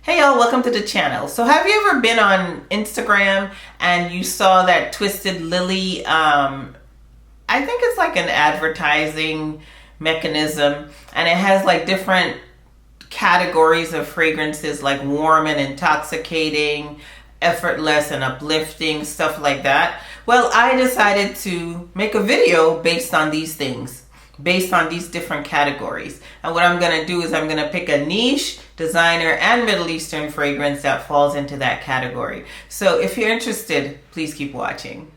Hey y'all, welcome to the channel. So have you ever been on Instagram and you saw that Twisted Lily, I think it's like an advertising mechanism, and it has like different categories of fragrances like warm and intoxicating, effortless and uplifting, stuff like that. Well, I decided to make a video based on these things, based on these different categories. And what I'm going to do is I'm going to pick a niche, designer, and Middle Eastern fragrance that falls into that category. So if you're interested, please keep watching.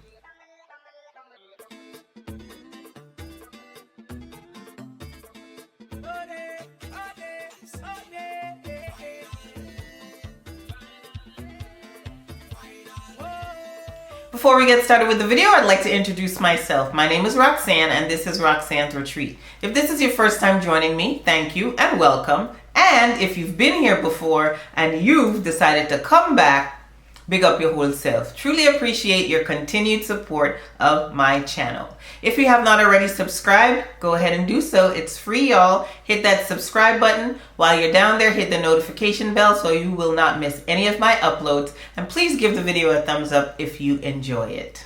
Before we get started with the video, I'd like to introduce myself. My name is Roxanne and this is Roxanne's Retreat. If this is your first time joining me, thank you and welcome. And if you've been here before and you've decided to come back, big up your whole self. Truly appreciate your continued support of my channel. If you have not already subscribed, go ahead and do so. It's free, y'all. Hit that subscribe button. While you're down there, hit the notification bell so you will not miss any of my uploads. And please give the video a thumbs up if you enjoy it.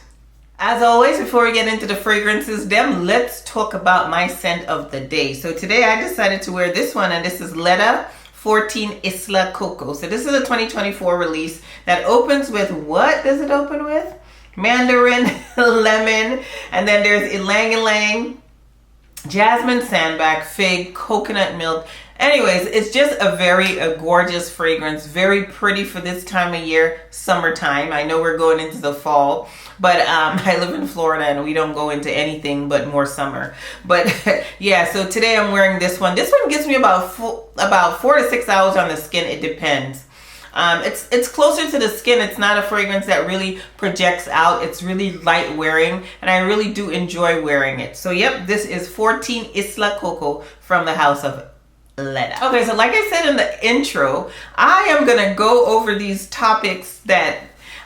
As always, before we get into the fragrances, let's talk about my scent of the day. So today I decided to wear this one, and this is Leda 14 Isla Coco. So this is a 2024 release that opens with, what does it open with? Mandarin, lemon, and then there's ylang ylang, jasmine sandbag, fig, coconut milk. Anyways, it's just a very gorgeous fragrance, very pretty for this time of year, summertime. I know we're going into the fall, but I live in Florida and we don't go into anything but more summer. But yeah, so today I'm wearing this one. This one gives me about 4 to 6 hours on the skin. It depends. It's closer to the skin. It's not a fragrance that really projects out. It's really light wearing, and I really do enjoy wearing it. So yep, this is 14 Isla Coco from the house of Leda. Okay, so like I said in the intro, I am gonna go over these topics that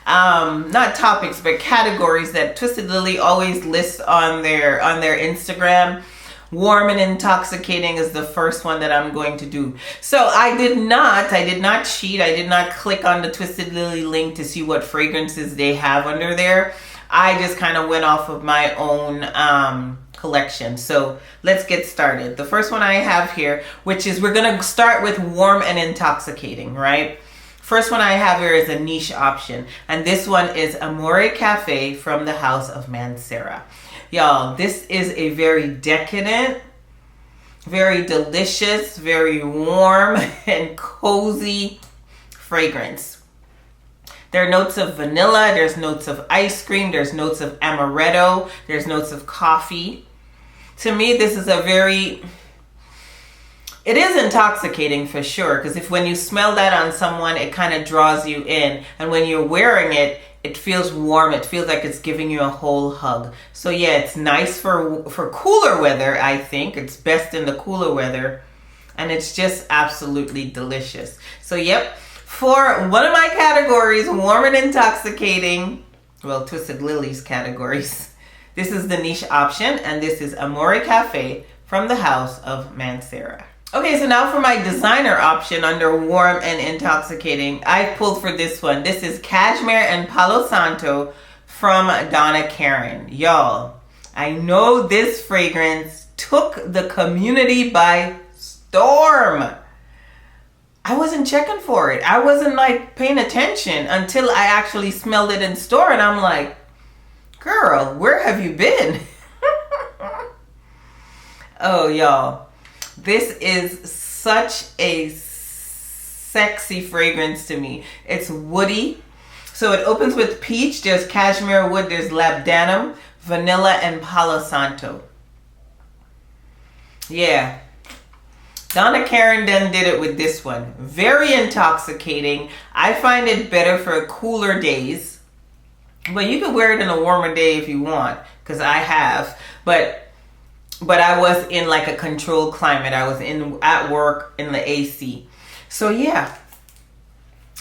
not topics but categories that Twisted Lily always lists on their Instagram. Warm and intoxicating is the first one that I'm going to do. So I did not cheat. I did not click on the Twisted Lily link to see what fragrances they have under there. I just kind of went off of my own collection. So let's get started. The first one I have here, which is, we're going to start with warm and intoxicating, right? First one I have here is a niche option, and this one is AMORE CAFFE from the house of Mancera. Y'all, this is a very decadent, very delicious, very warm and cozy fragrance. There are notes of vanilla, there's notes of ice cream, there's notes of amaretto, there's notes of coffee. To me, this is it is intoxicating for sure, because when you smell that on someone, it kind of draws you in. And when you're wearing it, it feels warm. It feels like it's giving you a whole hug. So yeah, it's nice for cooler weather, I think. It's best in the cooler weather. And it's just absolutely delicious. So yep, for one of my categories, warm and intoxicating, well, Twisted Lily's categories, this is the niche option, and this is AMORE CAFFE from the house of Mancera. Okay, so now for my designer option under warm and intoxicating, I pulled for this one. This is CASHMERE and PALO SANTO from Donna Karan. Y'all, I know this fragrance took the community by storm. I wasn't checking for it. I wasn't like paying attention until I actually smelled it in store, and I'm like, girl, where have you been? Oh, y'all. This is such a sexy fragrance to me. It's woody. So it opens with peach, there's cashmere wood, there's labdanum, vanilla, and Palo Santo. Yeah. Donna Karan then did it with this one. Very intoxicating. I find it better for cooler days. But you can wear it in a warmer day if you want, because I have. But I was in like a controlled climate. I was at work in the AC. So yeah,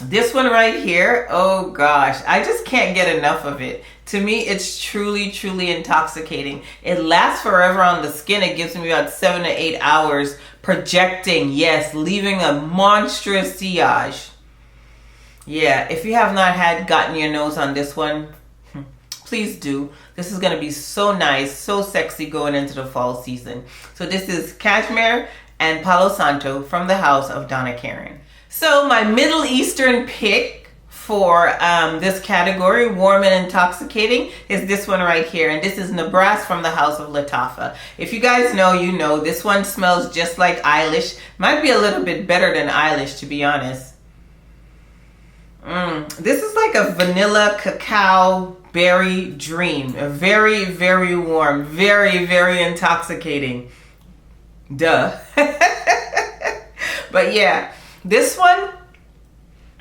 this one right here, oh gosh, I just can't get enough of it. To me, it's truly, truly intoxicating. It lasts forever on the skin. It gives me about 7 to 8 hours projecting, yes, leaving a monstrous sillage. Yeah, if you have not gotten your nose on this one, please do. This is going to be so nice, so sexy going into the fall season. So this is Cashmere and Palo Santo from the house of Donna Karan. So my Middle Eastern pick for this category, warm and intoxicating, is this one right here. And this is NEBRAS from the house of Lattafa. If you guys know, you know, this one smells just like Eilish. Might be a little bit better than Eilish, to be honest. This is like a vanilla cacao berry dream. Very, very warm. Very, very intoxicating. Duh. But yeah, this one,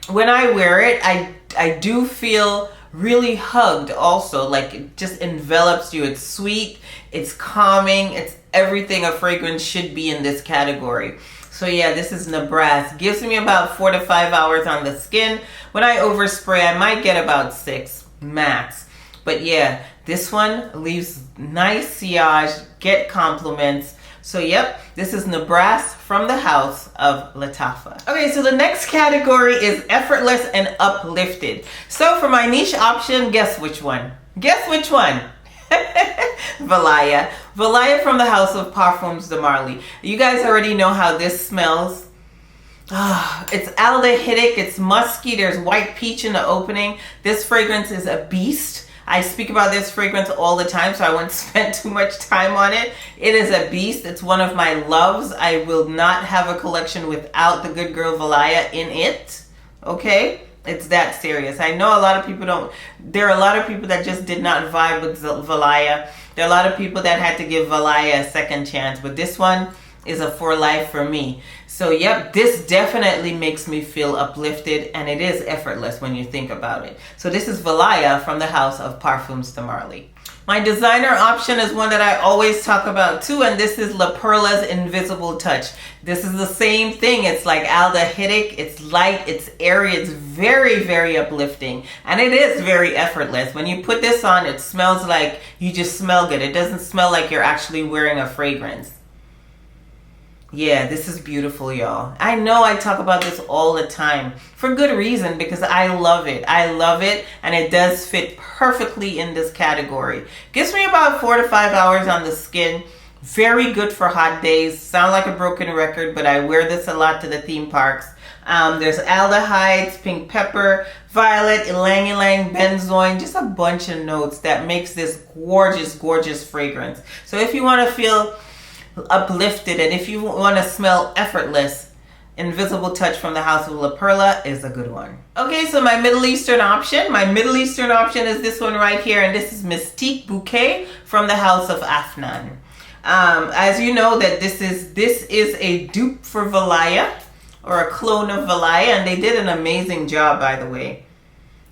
when I wear it, I do feel really hugged also. Like it just envelops you. It's sweet. It's calming. It's everything a fragrance should be in this category. So yeah, this is NEBRAS. Gives me about 4 to 5 hours on the skin. When I overspray, I might get about 6 max. But yeah, this one leaves nice sillage, get compliments. So yep, this is NEBRAS from the house of Lattafa. Okay, so the next category is Effortless and Uplifted. So for my niche option, guess which one? Guess which one? Valaya. Valaya from the house of Parfums de Marly. You guys already know how this smells. It's aldehydic, it's musky, there's white peach in the opening. This fragrance is a beast. I speak about this fragrance all the time, so I won't spend too much time on it. It is a beast. It's one of my loves. I will not have a collection without the good girl Valaya in it. Okay? It's that serious. I know a lot of people don't. There are a lot of people that just did not vibe with Valaya. There are a lot of people that had to give Valaya a second chance, but this one is a for life for me. So yep, this definitely makes me feel uplifted, and it is effortless when you think about it. So this is Valaya from the house of Parfums de Marly. My designer option is one that I always talk about too, and this is La Perla's Invisible Touch. This is the same thing. It's like aldehydic, it's light, it's airy, it's very, very uplifting, and it is very effortless. When you put this on, it smells like you just smell good. It doesn't smell like you're actually wearing a fragrance. Yeah, this is beautiful, y'all. I know I talk about this all the time for good reason, because I love it. I love it, and it does fit perfectly in this category. Gives me about 4 to 5 hours on the skin. Very good for hot days. Sound like a broken record, but I wear this a lot to the theme parks. There's aldehydes, pink pepper, violet, ylang ylang, benzoin, just a bunch of notes that makes this gorgeous, gorgeous fragrance. So if you want to feel uplifted, and if you want to smell effortless, Invisible Touch from the house of La Perla is a good one. Okay, so my Middle Eastern option. My Middle Eastern option is this one right here, and this is Mystique Bouquet from the house of Afnan. As you know, that this is a dupe for Valaya, or a clone of Valaya, and they did an amazing job, by the way.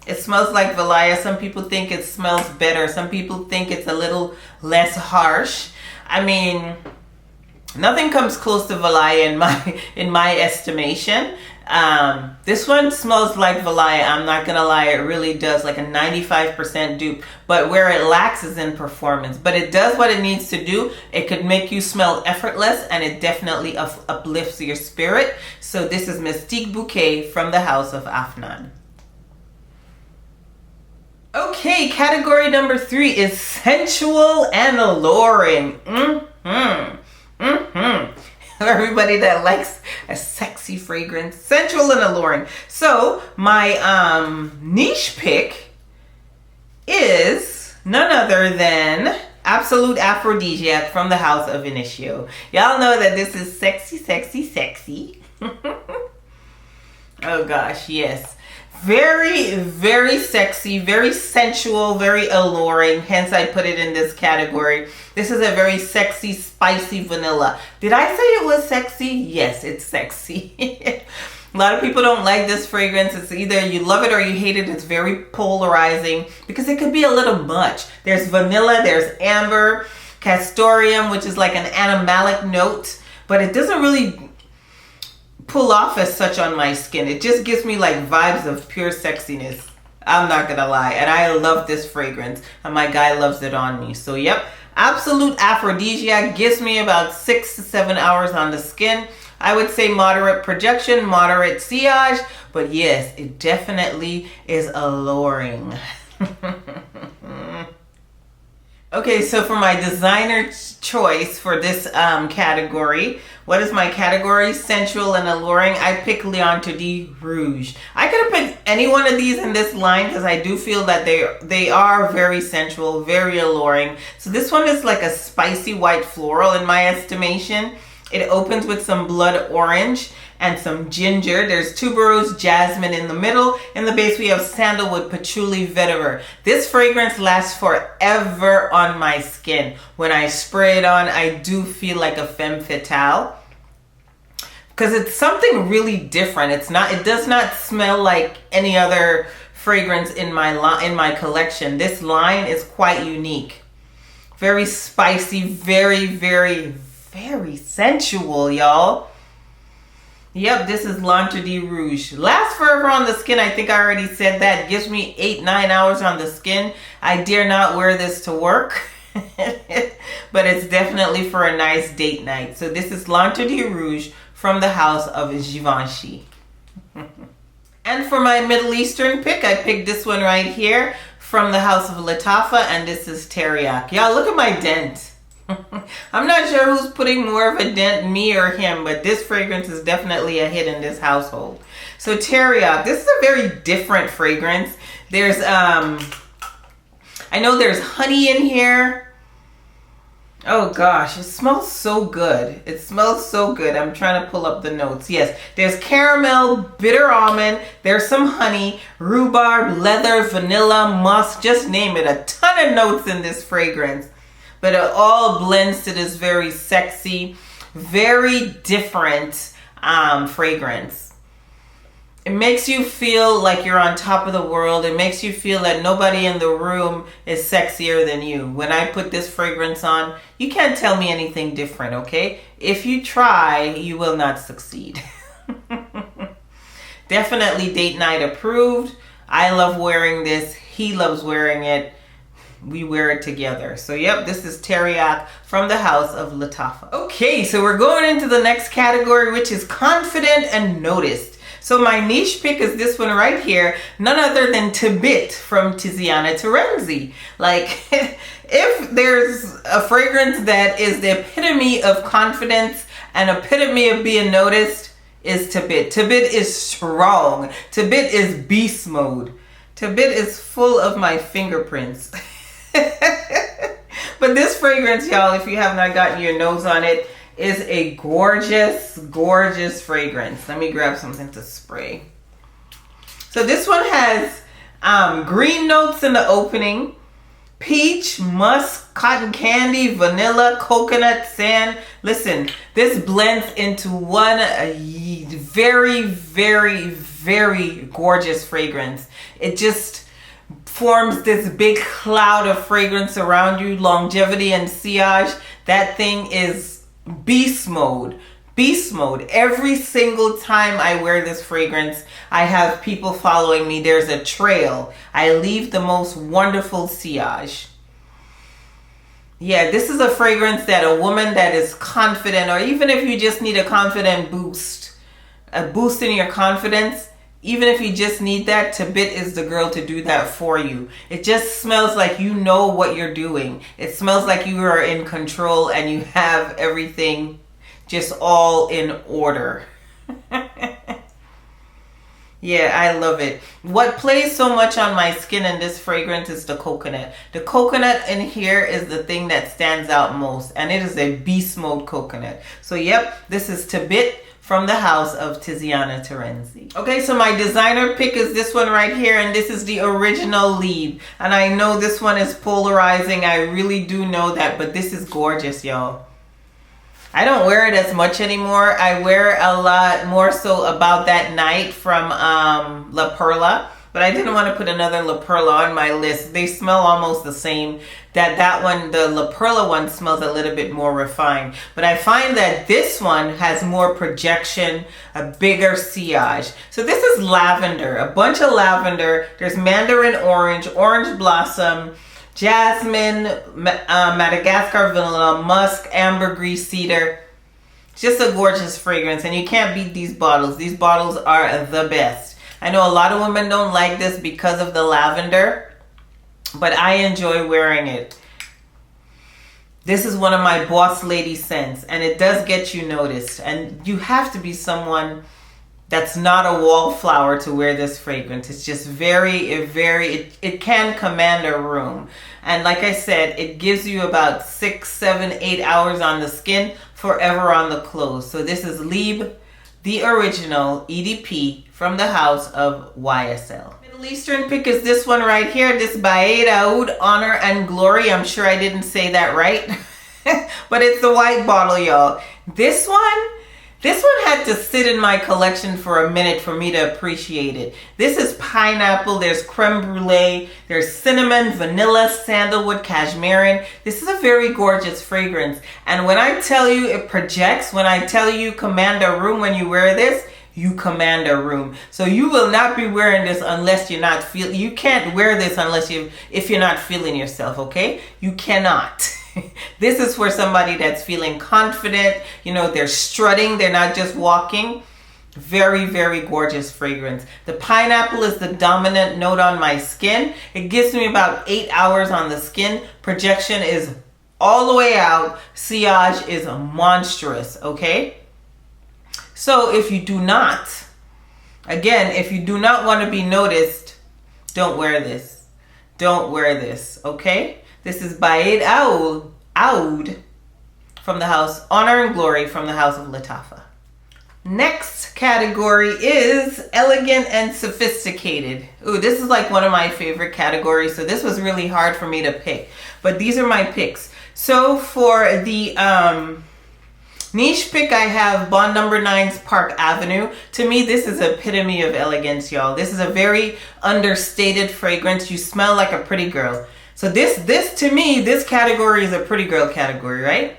It smells like Valaya. Some people think it smells better. Some people think it's a little less harsh. I mean, nothing comes close to Valaya in my estimation. This one smells like Valaya. I'm not gonna lie, it really does, like a 95% dupe. But where it lacks is in performance. But it does what it needs to do. It could make you smell effortless, and it definitely uplifts your spirit. So this is Mystique Bouquet from the house of Afnan. Okay, category number 3 is Sensual and Alluring. Everybody that likes a sexy fragrance, sensual and alluring. So my niche pick is none other than Absolute Aphrodisiac from the house of Initio. Y'all know that this is sexy, sexy, sexy. Oh gosh, yes. Very, very sexy, very sensual, very alluring. Hence, I put it in this category. This is a very sexy, spicy vanilla. Did I say it was sexy? Yes, it's sexy. A lot of people don't like this fragrance. It's either you love it or you hate it. It's very polarizing because it could be a little much. There's vanilla, there's amber, castoreum, which is like an animalic note, but it doesn't really pull off as such on my skin. It just gives me like vibes of pure sexiness. I'm not gonna lie, and I love this fragrance, and my guy loves it on me. So yep, Absolute Aphrodisiac gives me about 6 to 7 hours on the skin. I would say moderate projection, moderate sillage, but yes, it definitely is alluring. Okay, so for my designer choice for this category, what is my category? Sensual and alluring. I pick L'INTOXICATING Rouge. I could have picked any one of these in this line because I do feel that they are very sensual, very alluring. So this one is like a spicy white floral in my estimation. It opens with some blood orange and some ginger. There's tuberose, jasmine in the middle. In the base, we have sandalwood, patchouli, vetiver. This fragrance lasts forever on my skin. When I spray it on, I do feel like a femme fatale because it's something really different. It does not smell like any other fragrance in my collection. This line is quite unique. Very spicy, very, very, very sensual, y'all. Yep, this is L'INTOXICATING Rouge. Lasts forever on the skin. I think I already said that. Gives me 8-9 hours on the skin. I dare not wear this to work. But it's definitely for a nice date night. So this is L'INTOXICATING Rouge from the house of Givenchy. And for my Middle Eastern pick, I picked this one right here from the house of Latafa. And this is TERIAQ. Y'all, look at my dent. I'm not sure who's putting more of a dent, me or him, but this fragrance is definitely a hit in this household. So TERIAQ, this is a very different fragrance. There's, I know there's honey in here. Oh gosh, it smells so good. It smells so good. I'm trying to pull up the notes. Yes, there's caramel, bitter almond, there's some honey, rhubarb, leather, vanilla, musk, just name it. A ton of notes in this fragrance. But it all blends to this very sexy, very different fragrance. It makes you feel like you're on top of the world. It makes you feel that nobody in the room is sexier than you. When I put this fragrance on, you can't tell me anything different, okay? If you try, you will not succeed. Definitely date night approved. I love wearing this. He loves wearing it. We wear it together. So yep, this is TERIAQ from the house of Latafa. Okay, so we're going into the next category, which is confident and noticed. So my niche pick is this one right here, none other than TABIT from Tiziana Terenzi. Like, if there's a fragrance that is the epitome of confidence and epitome of being noticed, is TABIT. TABIT is strong. TABIT is beast mode. TABIT is full of my fingerprints. But this fragrance, y'all, if you have not gotten your nose on it, is a gorgeous, gorgeous fragrance. Let me grab something to spray. So this one has green notes in the opening, peach, musk, cotton candy, vanilla, coconut, sand. Listen, this blends into one very, very, very gorgeous fragrance. It just forms this big cloud of fragrance around you, longevity and sillage. That thing is beast mode. Beast mode. Every single time I wear this fragrance, I have people following me. There's a trail. I leave the most wonderful sillage. Yeah, this is a fragrance that a woman that is confident, or even if you just need a confident boost, a boost in your confidence, even if you just need that, TABIT is the girl to do that for you. It just smells like you know what you're doing. It smells like you are in control and you have everything just all in order. Yeah, I love it. What plays so much on my skin in this fragrance is the coconut. The coconut in here is the thing that stands out most, and it is a beast mode coconut. So yep, this is TABIT from the house of Tiziana Terenzi. Okay, so my designer pick is this one right here, and this is the original LIBRE. And I know this one is polarizing. I really do know that, but this is gorgeous, y'all. I don't wear it as much anymore. I wear a lot more so about that night from La Perla. But I didn't want to put another La Perla on my list. They smell almost the same. That one, the La Perla one, smells a little bit more refined. But I find that this one has more projection, a bigger sillage. So this is lavender, a bunch of lavender. There's mandarin orange, orange blossom, jasmine, Madagascar vanilla, musk, ambergris, cedar. Just a gorgeous fragrance, and you can't beat these bottles. These bottles are the best. I know a lot of women don't like this because of the lavender, but I enjoy wearing it. This is one of my boss lady scents, and it does get you noticed. And you have to be someone that's not a wallflower to wear this fragrance. It's just it can command a room. And like I said, it gives you about 6, 7, 8 hours on the skin, forever on the clothes. So this is Libre, the original EDP from the house of YSL. Middle Eastern pick is this one right here. This Bouquet Oud, Honor and Glory. I'm sure I didn't say that right. But it's the white bottle, y'all. This one had to sit in my collection for a minute for me to appreciate it. This is pineapple, there's creme brulee, there's cinnamon, vanilla, sandalwood, cashmere. This is a very gorgeous fragrance. And when I tell you it projects, when I tell you command a room when you wear this, you command a room. So you will not be wearing this unless you're not you can't wear this unless if you're not feeling yourself, okay? You cannot. This is for somebody that's feeling confident, you know, they're strutting, they're not just walking. Very, very gorgeous fragrance. The pineapple is the dominant note on my skin. It gives me about 8 hours on the skin. Projection is all the way out. Sillage is monstrous, okay? So if you do not, again, if you do not want to be noticed, don't wear this. Don't wear this, okay? This is Bouquet Oud from the house, Honor and Glory from the house of Lattafa. Next category is Elegant and Sophisticated. Ooh, this is like one of my favorite categories, so this was really hard for me to pick. But these are my picks. So for the niche pick, I have Bond No. 9's Park Avenue. To me, this is epitome of elegance, y'all. This is a very understated fragrance. You smell like a pretty girl. So this to me, this category is a pretty girl category, right?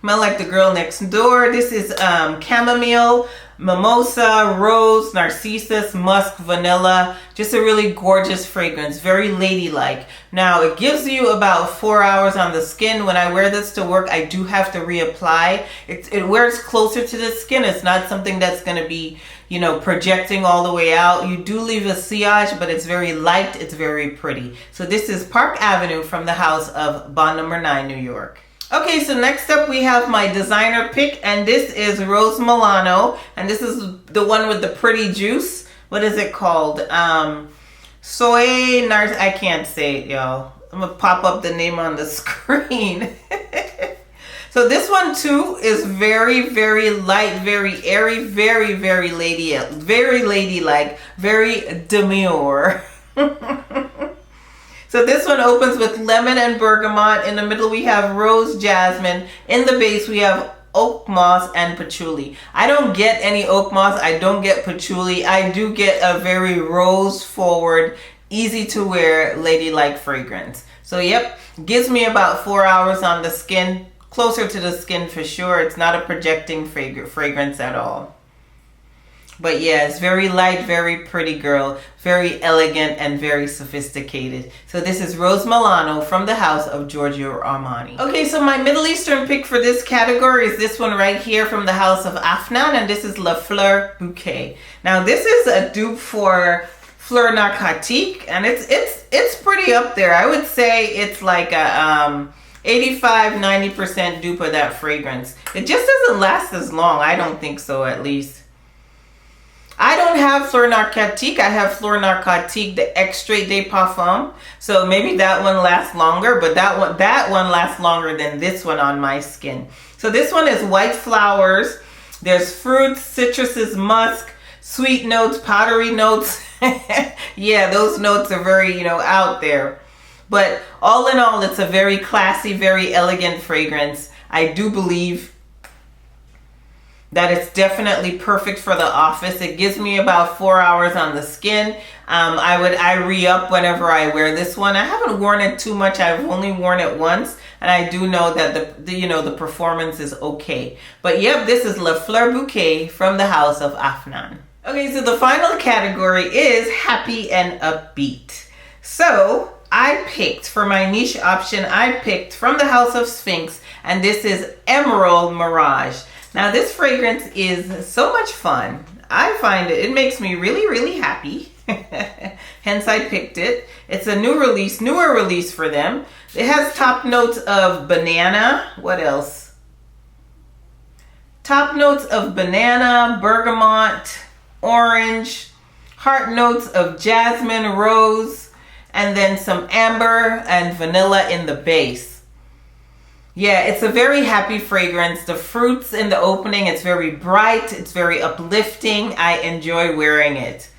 Smell like the girl next door. This is chamomile, mimosa, rose, narcissus, musk, vanilla. Just a really gorgeous fragrance, very ladylike. Now it gives you about 4 hours on the skin. When I wear this to work, I do have to reapply. It wears closer to the skin. It's not something that's going to be, you know, projecting all the way out. You do leave a sillage, but it's very light. It's very pretty. So this is Park Avenue from the house of Bond No. 9, New York. Okay, so next up we have my designer pick, and this is Rose Milano, and this is the one with the pretty juice. What is it called? I can't say it, y'all. I'm gonna pop up the name on the screen. So this one too is very, very light, very airy, very, very ladylike, very demure. So this one opens with lemon and bergamot. In the middle we have rose jasmine. In the base we have oak moss and patchouli. I don't get any oak moss. I don't get patchouli. I do get a very rose forward, easy to wear, ladylike fragrance. So yep, gives me about 4 hours on the skin. Closer to the skin for sure. It's not a projecting fragrance at all. But yeah, it's very light, very pretty girl, very elegant and very sophisticated. So this is Rose Milano from the house of Giorgio Armani. Okay, so my Middle Eastern pick for this category is this one right here from the house of Afnan, and this is La Fleur Bouquet. Now this is a dupe for Fleur Narcotique, and it's pretty up there. I would say it's like a 85-90% dupe of that fragrance. It just doesn't last as long. I don't think so, at least. I don't have Fleur Narcotique. I have Fleur Narcotique, the Extrait de Parfum. So maybe that one lasts longer, but that one lasts longer than this one on my skin. So this one is white flowers. There's fruits, citruses, musk, sweet notes, powdery notes. Yeah, those notes are very, you know, out there. But all in all, it's a very classy, very elegant fragrance. I do believe that it's definitely perfect for the office. It gives me about 4 hours on the skin. I re-up whenever I wear this one. I haven't worn it too much. I've only worn it once, and I do know that the performance is okay. But yep, this is La Fleur Bouquet from the house of Afnan. Okay, so the final category is happy and upbeat. So I picked, for my niche option, I picked from the house of Sphinx, and this is Emerald Mirage. Now this fragrance is so much fun. I find it makes me really happy. Hence I picked it. It's a newer release for them. It has top notes of banana. What else? Top notes of banana, bergamot, orange, heart notes of jasmine, rose, and then some amber and vanilla in the base. Yeah, it's a very happy fragrance. The fruits in the opening, it's very bright. It's very uplifting. I enjoy wearing it.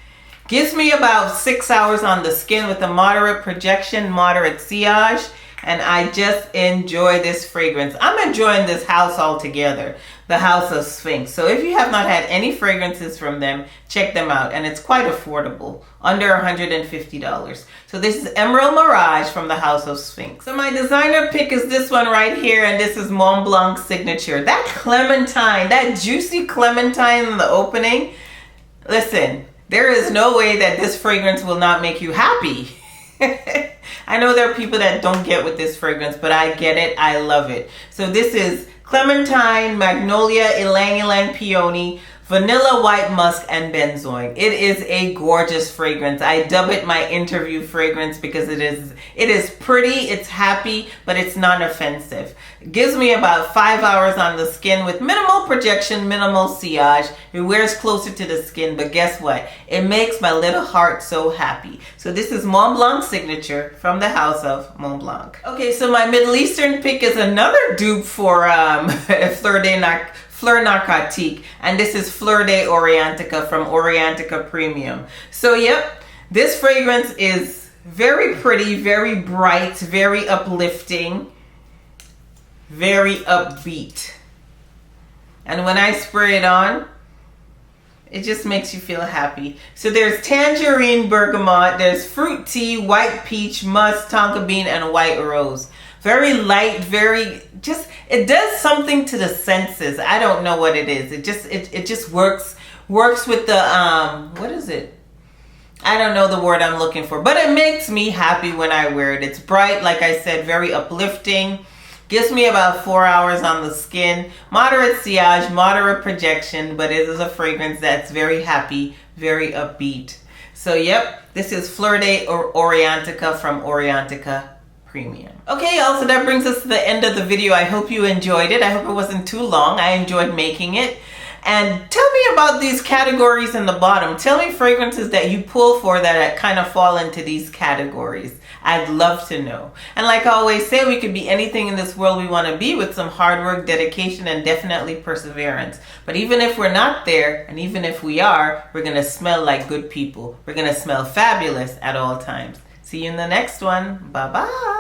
Gives me about 6 hours on the skin with a moderate projection, moderate sillage, and I just enjoy this fragrance. I'm enjoying this house altogether, the House of Sphinx. So if you have not had any fragrances from them, check them out. And it's quite affordable, under $150. So this is Emerald Mirage from the House of Sphinx. So my designer pick is this one right here, and this is Mont Blanc Signature. That clementine, that juicy clementine in the opening. Listen, there is no way that this fragrance will not make you happy. I know there are people that don't get with this fragrance, but I get it. I love it. So this is clementine, magnolia, ylang ylang peony, vanilla, white musk, and benzoin. It is a gorgeous fragrance. I dub it my interview fragrance because it is pretty, it's happy, but it's not offensive. It gives me about 5 hours on the skin with minimal projection, minimal sillage. It wears closer to the skin, but guess what? It makes my little heart so happy. So this is Mont Blanc Signature from the House of Mont Blanc. Okay, so my Middle Eastern pick is another dupe for Fleur Narcotique, and this is Fleur de Orientica from Orientica Premium. So yep, this fragrance is very pretty, very bright, very uplifting, very upbeat. And when I spray it on, it just makes you feel happy. So there's tangerine, bergamot, there's fruit tea, white peach, musk, tonka bean, and white rose. Very light, very just, it does something to the senses. I don't know what it is. It just works with the what is it? I don't know the word I'm looking for, but it makes me happy when I wear it. It's bright, like I said, very uplifting. Gives me about 4 hours on the skin. Moderate sillage, moderate projection, but it is a fragrance that's very happy, very upbeat. So yep, this is Fleur de Orientica from Orientica Premium. Okay, y'all, so that brings us to the end of the video. I hope you enjoyed it. I hope it wasn't too long. I enjoyed making it. And tell me about these categories in the bottom. Tell me fragrances that you pull for that kind of fall into these categories. I'd love to know. And like I always say, we could be anything in this world we want to be with some hard work, dedication, and definitely perseverance. But even if we're not there, and even if we are, we're going to smell like good people. We're going to smell fabulous at all times. See you in the next one. Bye-bye.